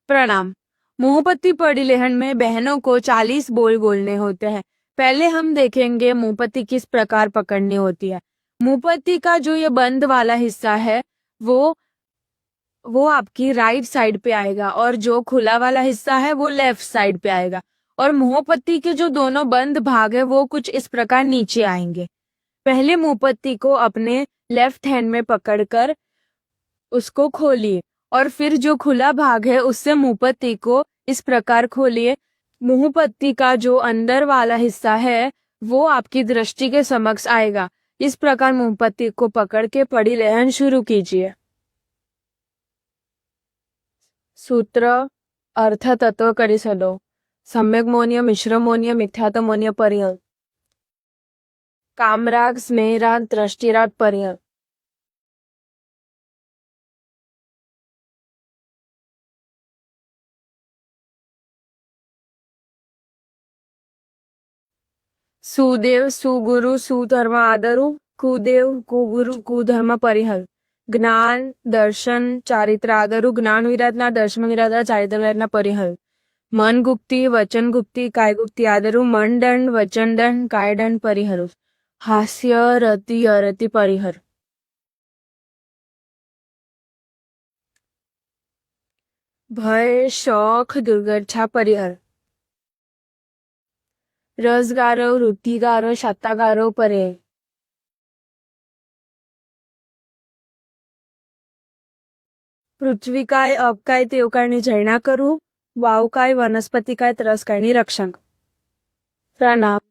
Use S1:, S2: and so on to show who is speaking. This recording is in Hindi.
S1: प्रणाम। मुंहपत्ती पढ़ी लेहन में बहनों को 40 बोल बोलने होते हैं। पहले हम देखेंगे मुंहपत्ती किस प्रकार पकड़नी होती है। मुंहपत्ती का जो ये बंद वाला हिस्सा है वो आपकी राइट साइड पे आएगा और जो खुला वाला हिस्सा है वो लेफ्ट साइड पे आएगा। और मुंहपत्ती के जो दोनों बंद भाग है वो कुछ इस प्रकार नीचे आएंगे। पहले मुंहपत्ती को अपने लेफ्ट हैंड में पकड़कर उसको खोलिए और फिर जो खुला भाग है उससे मुंहपत्ती को इस प्रकार खोलिए। मुंहपत्ती का जो अंदर वाला हिस्सा है वो आपकी दृष्टि के समक्ष आएगा। इस प्रकार मुंहपत्ती को पकड़ के पढ़ी लेहन शुरू कीजिए। सूत्र अर्थ तत्व करिसलो सम्यक मौन्य मिश्र मौन्य मिथ्यात मौन्य पर्यंत कामराग स्नेहराग दृष्टिराग पर्यंत सुदेव सुगुरु सुधर्म आदरु कुदेव कुगुरु कुधर्म परिहर ज्ञान दर्शन चारित्र आदरु ज्ञान विराटना दर्शन विराटना चारित्र विराटना परिहर मन गुप्ती वचन गुप्ती काय गुप्ती आदरु मन दंड वचन दंड काय दंड परिहर हास्य रति अरति परिहर भय शौख दुर्गच्छा परिहर रसगारो वृत्तिगारो शतागारो परे पृथ्वी काय अप काय तेव काय जैना करू वाव काय वनस्पती काय त्रस काय रक्षण प्रणाम।